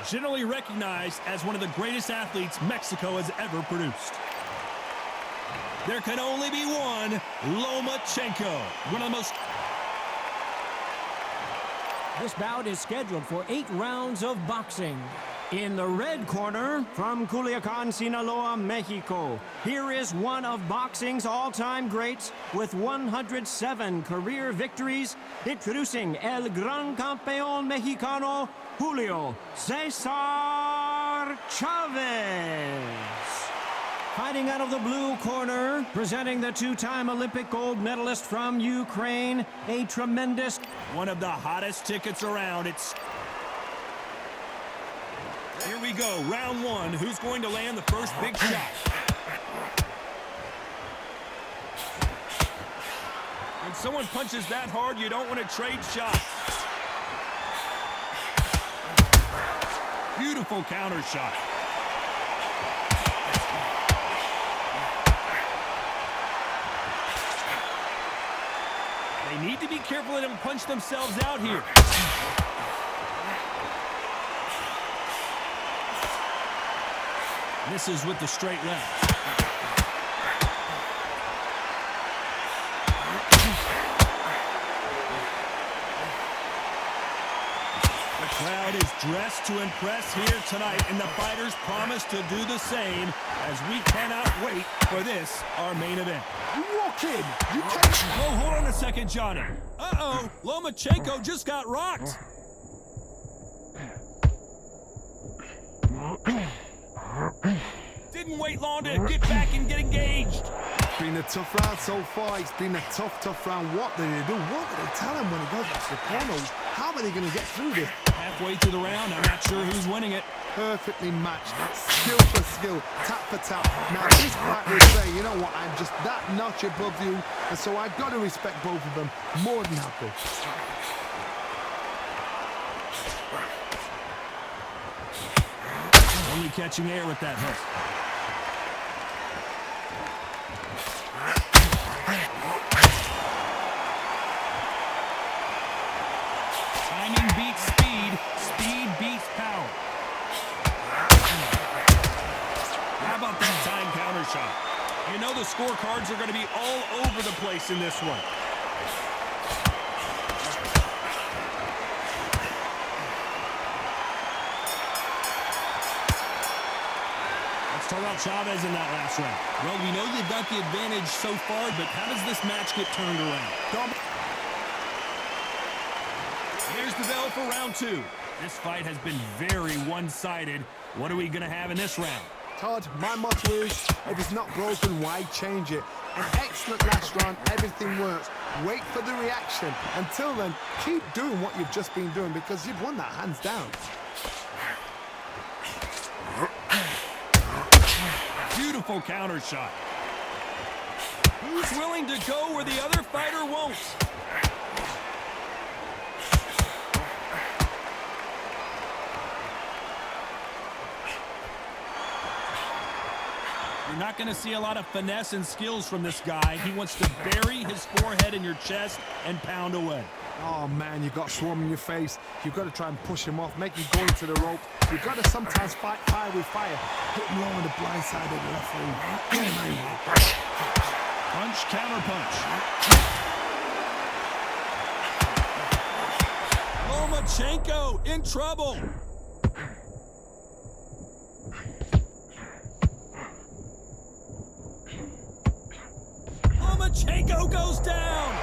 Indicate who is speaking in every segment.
Speaker 1: generally recognized as one of the greatest athletes Mexico has ever produced. There can only be one, Lomachenko, one of the most...
Speaker 2: This bout is scheduled for 8 rounds of boxing. In the red corner, from Culiacan, Sinaloa, Mexico, here is one of boxing's all-time greats with 107 career victories, introducing El Gran Campeón Mexicano, Julio Cesar Chavez. Fighting out of the blue corner, presenting the 2-time Olympic gold medalist from Ukraine, a tremendous...
Speaker 1: One of the hottest tickets around. It's... Here we go, round 1. Who's going to land the first big shot? When someone punches that hard, you don't want to trade shots. Beautiful counter shot. They need to be careful they don't punch themselves out here. Misses with the straight left. The crowd is dressed to impress here tonight, and the fighters promise to do the same as we cannot wait for this, our main event.
Speaker 3: You walk in, you catch...
Speaker 1: Oh, hold on a second, Johnny. Uh-oh, Lomachenko just got rocked. Didn't wait long to get back and get engaged.
Speaker 3: It's been a tough round so far. It's been a tough round. What do they do? What do they tell him when he goes back to the corner? How are they going to get through this?
Speaker 1: Halfway through the round, I'm not sure who's winning it.
Speaker 3: Perfectly matched. Skill for skill. Tap for tap. Now this fight will say, you know what, I'm just that notch above you. And so I've got to respect both of them. More than happy.
Speaker 1: Only catching air with that hook. Timing beats speed. Speed beats power. How about that time counter shot? You know the scorecards are going to be all over the place in this one. Talk about Chavez in that last round. Well, we know they've got the advantage so far, but how does this match get turned around? Here's the bell for round 2. This fight has been very one-sided. What are we going to have in this round?
Speaker 3: Todd, my motto is, if it's not broken, why change it? An excellent last round, everything works. Wait for the reaction. Until then, keep doing what you've just been doing because you've won that hands down.
Speaker 1: Beautiful counter shot. Who's willing to go where the other fighter won't? You're not going to see a lot of finesse and skills from this guy. He wants to bury his forehead in your chest and pound away.
Speaker 3: Oh man, you've got swarm in your face. You've got to try and push him off, make him go into the rope. You've got to sometimes fight fire with fire. Hit him low on the blind side of the referee.
Speaker 1: Punch, counter punch. Lomachenko in trouble. Lomachenko goes down.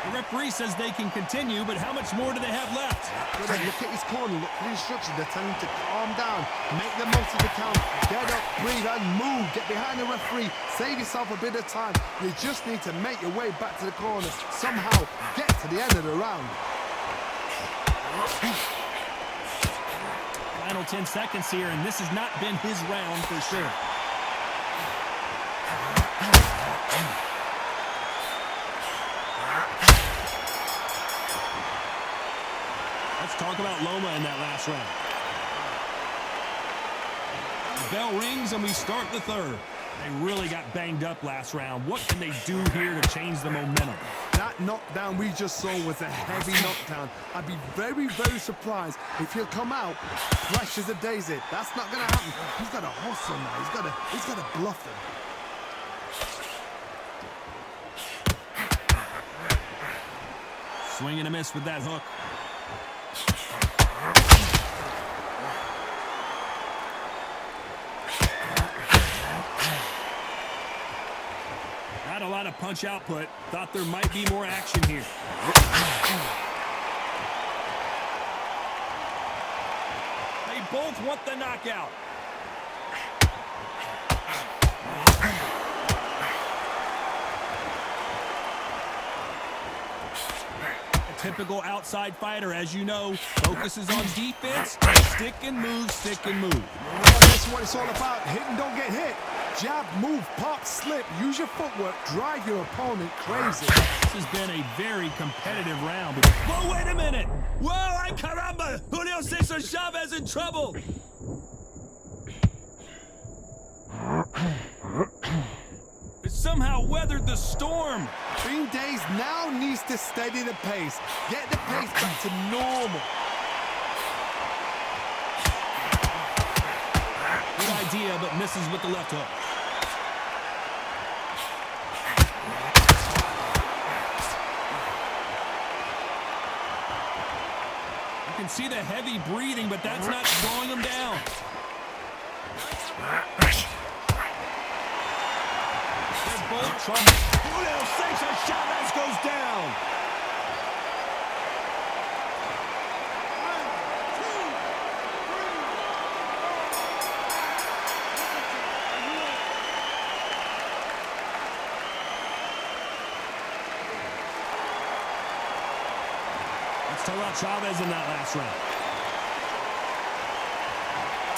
Speaker 1: The referee says they can continue, but how much more do they have left?
Speaker 3: Look at his corner, look at the instructions. They're telling him to calm down, make the most of the count, get up, breathe and move, get behind the referee, save yourself a bit of time. You just need to make your way back to the corner, somehow get to the end of the round.
Speaker 1: Final 10 seconds here, and this has not been his round for sure. Let's talk about Loma in that last round. The bell rings and we start the third. They really got banged up last round. What can they do here to change the momentum?
Speaker 3: That knockdown we just saw was a heavy knockdown. I'd be very, very surprised if he'll come out fresh as a daisy. That's not going to happen. He's got to hustle now. He's got to bluff them.
Speaker 1: Swing and a miss with that hook. Not a lot of punch output. Thought there might be more action here. They both want the knockout. Typical outside fighter, as you know, focuses on defense, stick and move, stick and move.
Speaker 3: Well, that's what it's all about. Hit and don't get hit. Jab, move, pop, slip. Use your footwork. Drive your opponent crazy.
Speaker 1: This has been a very competitive round. Whoa, wait a minute. Whoa, ay caramba. Julio Cesar Chavez in trouble. It somehow weathered the storm.
Speaker 3: Green Days now needs to steady the pace. Get the pace back to normal.
Speaker 1: Good idea, but misses with the left hook. You can see the heavy breathing, but that's not slowing him down. They're both trying. Julio Cesar Chavez goes down. Let's talk about Chavez in that last round.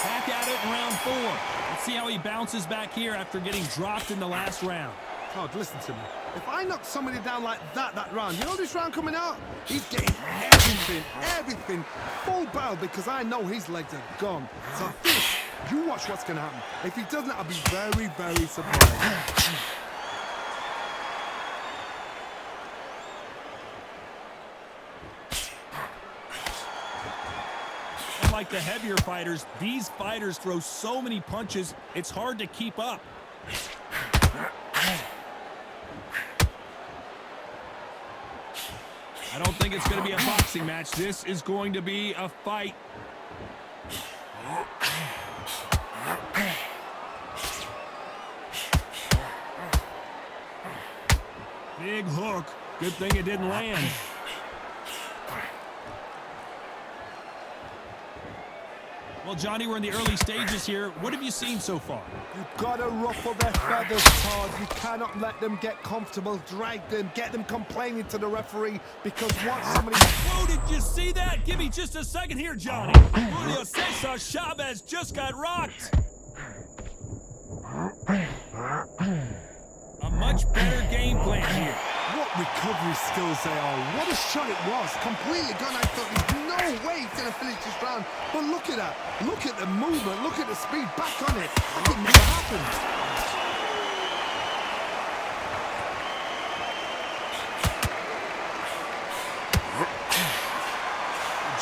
Speaker 1: Back at it in round 4. Let's see how he bounces back here after getting dropped in the last round.
Speaker 3: Todd, listen to me. If I knock somebody down like that round, you know this round coming out? He's getting everything, full barrel, because I know his legs are gone. So this, you watch what's going to happen. If he doesn't, I'll be very, very surprised.
Speaker 1: Like the heavier fighters, these fighters throw so many punches, it's hard to keep up. I don't think it's going to be a boxing match. This is going to be a fight. Big hook. Good thing it didn't land. Well, Johnny, we're in the early stages here. What have you seen so far?
Speaker 3: You've got to ruffle their feathers, Todd. You cannot let them get comfortable, drag them, get them complaining to the referee, because once somebody...
Speaker 1: Whoa, did you see that? Give me just a second here, Johnny. Julio Cesar Chavez just got rocked. A much better game plan here.
Speaker 3: What recovery skills they are. What a shot it was. Completely gone. I thought there's no way he's going to finish this round. But look at that. Look at the movement. Look at the speed. Back on it. That would never happen.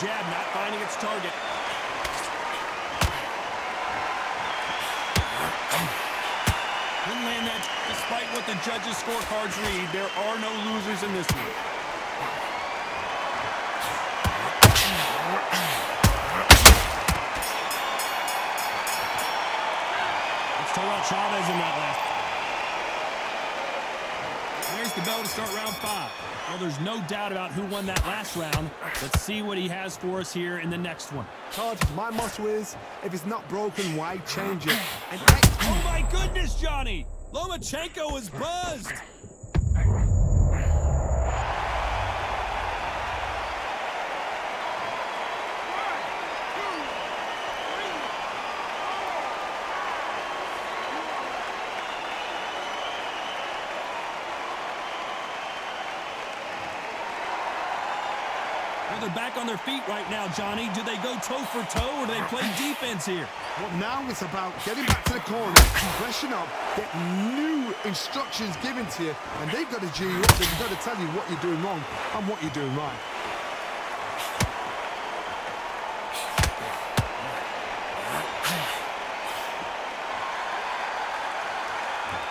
Speaker 1: Jab not finding its target. Couldn't land that. Despite what the judges' scorecards read, there are no losers in this one. Let's talk about Chavez in that last. There's the bell to start round 5. Well, there's no doubt about who won that last round. Let's see what he has for us here in the next one.
Speaker 3: Todd, my motto is, if it's not broken, why change it? And
Speaker 1: oh my goodness, Johnny! Lomachenko is buzzed! They're back on their feet right now, Johnny. Do they go toe for toe or do they play defense here?
Speaker 3: Well, now it's about getting back to the corner, pressing up, get new instructions given to you, and they've got to G you up. They've got to tell you what you're doing wrong and what you're doing right.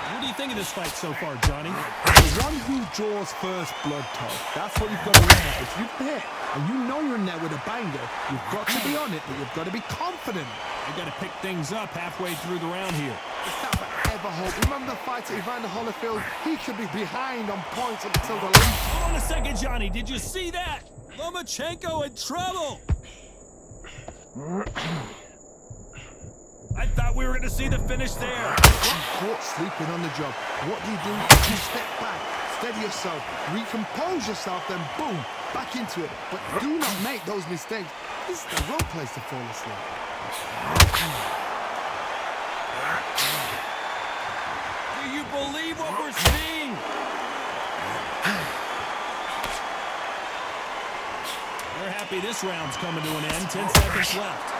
Speaker 1: What do you think of this fight so far, Johnny?
Speaker 3: The one who draws first blood, Todd. That's what you've got to remember. If you've hit and you know you're in there with a banger, you've got to be on it, but you've got to be confident.
Speaker 1: They've got to pick things up halfway through the round here.
Speaker 3: It's that forever hope. Remember the fight at Evander Holyfield? He could be behind on points up until the last.
Speaker 1: Hold on a second, Johnny. Did you see that? Lomachenko in trouble. I thought we were going to see the finish there.
Speaker 3: Caught sleeping on the job. What do? You step back, steady yourself, recompose yourself, then boom, back into it. But do not make those mistakes. This is the wrong place to fall asleep.
Speaker 1: Do you believe what we're seeing? They're happy this round's coming to an end. 10 seconds left.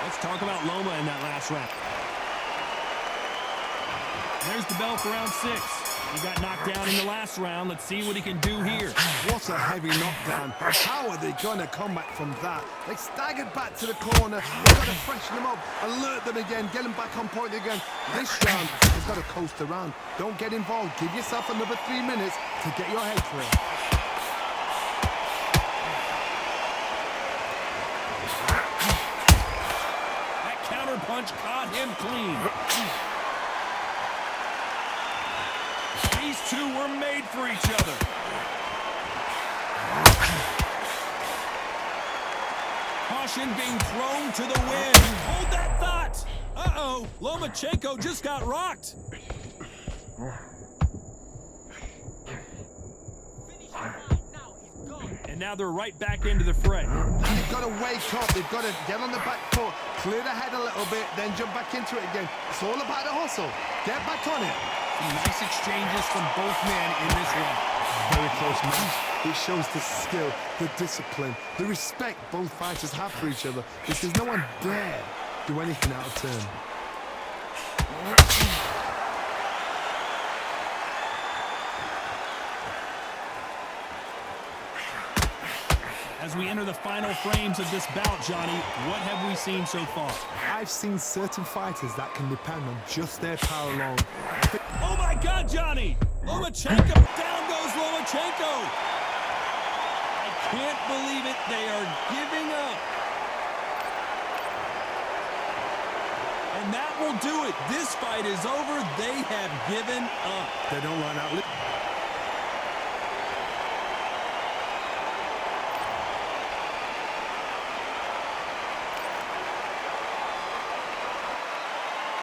Speaker 1: Let's talk about Loma in that last round. There's the bell for round 6. He got knocked down in the last round. Let's see what he can do here.
Speaker 3: What a heavy knockdown. How are they going to come back from that? They staggered back to the corner. They've got to freshen them up, alert them again, get them back on point again. This round, they've got to coast around. Don't get involved. Give yourself another 3 minutes to get your head clear.
Speaker 1: That counter punch caught him clean. These two were made for each other. Caution being thrown to the wind. Hold that thought. Uh-oh, Lomachenko just got rocked. And now they're right back into the fray.
Speaker 3: They've got to wake up. They've got to get on the back foot, clear the head a little bit, then jump back into it again. It's all about the hustle. Get back on it.
Speaker 1: Some nice exchanges from both men in this round.
Speaker 3: Very close match. It shows the skill, the discipline, the respect both fighters have for each other, because no one dare do anything out of turn.
Speaker 1: As we enter the final frames of this bout, Johnny, what have we seen so far?
Speaker 3: I've seen certain fighters that can depend on just their power alone.
Speaker 1: Oh my God, Johnny! Lomachenko! Down goes Lomachenko! I can't believe it. They are giving up. And that will do it. This fight is over. They have given up.
Speaker 3: They don't line out.